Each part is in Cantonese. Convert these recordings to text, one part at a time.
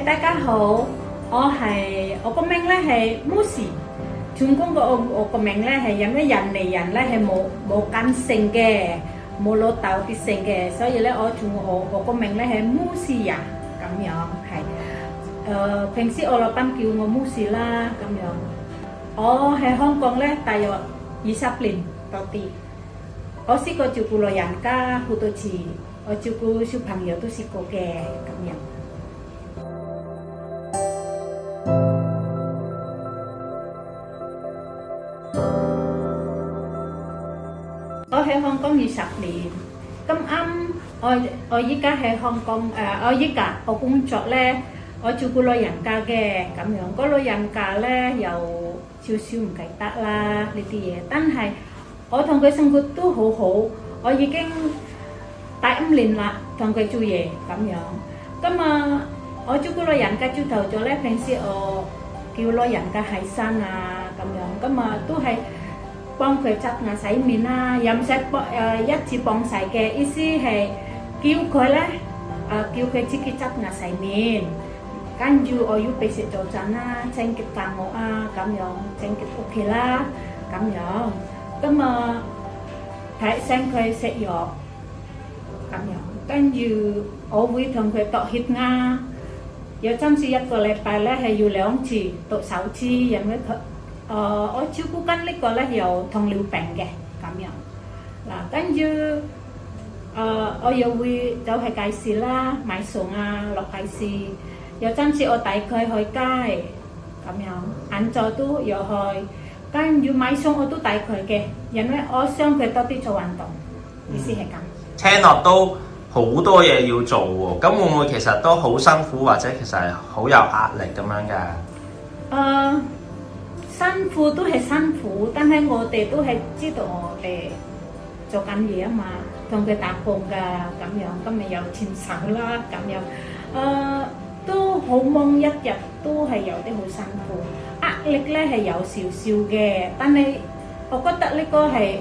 大家好，我個名咧係 Musi。總共我個名咧係因為人嚟人咧係冇根姓嘅，冇老豆啲姓嘅，所以咧我個名咧係 Musi 啊咁樣係。平時我老闆叫我 Musi 啦咁樣。我喺香港咧大約20年多啲。我試過照顧老人家好多次，我照顧小朋友都試過嘅咁樣。我喺香港20年，咁啱我依家喺香港我工作咧，我照顧老人家嘅咁樣，個老人家咧又少少唔記得啦呢啲嘢，但係我同佢生活都好好，我已經第5年啦，同佢做嘢咁樣。咁我照顧老人家朝頭早咧，平時我叫老人家起身啊咁樣，都係幫佢刷牙洗面啦，又唔使一次幫晒嘅，意思係叫佢咧叫佢自己刷牙洗面，跟住我要俾食早餐啦，清潔間屋啊咁樣，清潔屋企啦咁樣。睇醒佢食藥咁樣，跟住我會同佢度血壓，有陣時1個禮拜咧係要2次度手指，因為我照顧緊呢個咧有糖尿病嘅咁樣。嗱，跟住我又會走去街市啦，買餸啊，落街市。有陣時我帶佢去街咁樣，晏晝都有去。跟住買餸我都帶佢嘅，因為我想佢多啲做運動，意思係咁。聽落都好多嘢要做喎，咁會唔會其實都好辛苦，或者其實係好有壓力咁樣㗎？辛苦都係辛苦，但係我哋都係知道我哋做緊嘢啊嘛，同佢打工㗎咁樣，今日有錢手啦咁樣，都好忙，一日都係有啲好辛苦。壓力咧係有少少嘅，但係我覺得呢個係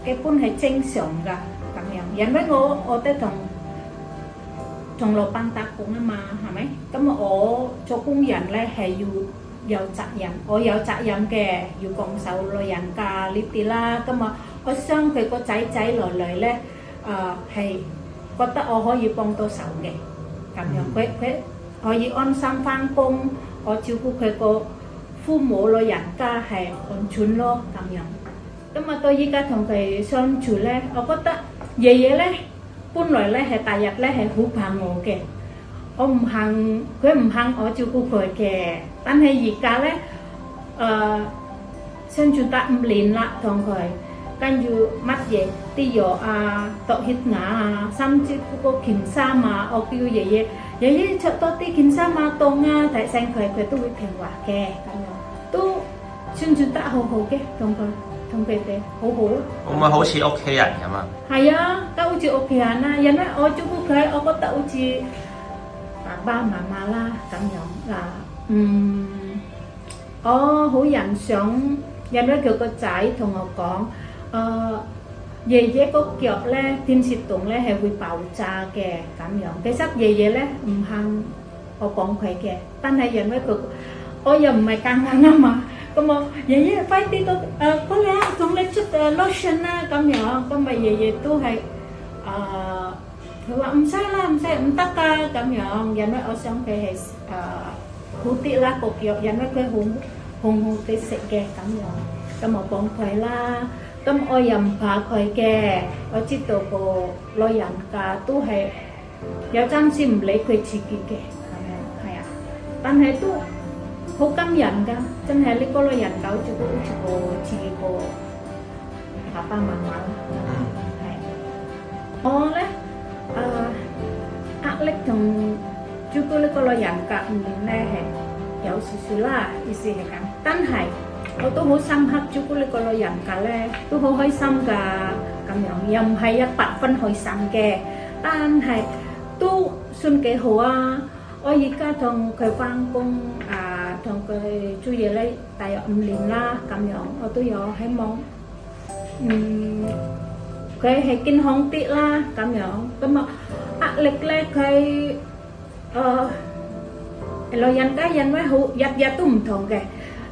基本係正常㗎咁樣，因為我哋同老闆打工啊嘛，係咪？咁我做工人咧係要有責任，我有責任嘅，要幫手老人家呢啲啦。我想佢個仔女咧係覺得我可以幫到手嘅咁樣，佢可以安心翻工，我照顧佢個父母老人家係安全咯咁樣。到依家同佢相處咧，我覺得爺爺咧本來咧係第日咧係好怕我嘅，佢唔肯我照顧佢嘅。但係而家咧相處得5年啦，同佢跟住乜嘢啲藥啊、度血壓啊，甚至嗰個件衫啊，我叫爺爺着多啲件衫啊、凍啊，提醒佢都會聽話嘅咁樣，都相處得好好嘅，同佢哋好好。會唔會好似屋企人咁啊？係啊，都好似屋企人啦，因為我照顧佢，我覺得好似爸爸媽媽啦咁樣嗱。我好欣賞，因為佢個仔同我講，爺爺個腳咧，天蝕洞咧係會爆炸嘅咁樣。其實爺爺咧唔肯我幫佢嘅，但係因為我又唔係夾硬啊嘛。爺爺快啲過嚟啊，同你出lotion啦咁樣。爺爺都係佢話唔使啦，唔得㗎咁樣。因為我想佢係好啲啦個腳，因為佢好地食嘅咁樣。我幫佢啦。我又唔怕佢嘅，我知道個老人家都係有陣時唔理佢自己嘅咁樣，係啊。但係都好感人㗎，真係呢個老人家好似自己個爸爸媽媽啦，係。我咧壓力同照顧呢個老人家5年咧係有少少啦，意思係咁，但係我都好深刻照顧呢個老人家咧，都好開心㗎咁樣，又唔係100分開心嘅，但係都算幾好啊！我而家同佢返工同佢做嘢咧，大約5年啦咁樣，我都有希望，佢係健康啲啦咁樣。壓力咧佢老人家因為好日日都唔同嘅，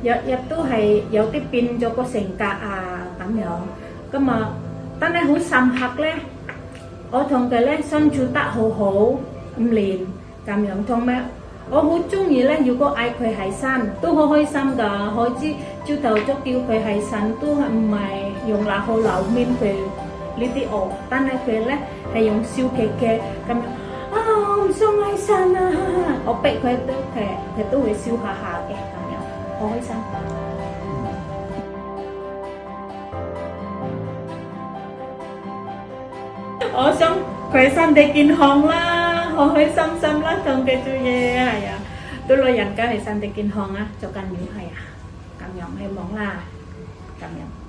日日都係有啲變咗個性格啊咁樣。咁啊，但係好深刻咧，我同佢咧相處得好好5年咁樣，同埋我好中意咧，如果嗌佢係神，都好開心㗎。可知朝頭早叫佢係神，都係唔係用鬧號鬧面佢呢啲哦，但係佢咧係用笑騎騎咁樣。我唔想嗌神啊！我逼佢都會笑下下嘅咁樣，好開心。我想佢身體健康啦，開開心心啦，同佢做嘢係啊，對老人家係身體健康啊，最緊要係啊，咁樣希望啦，咁樣。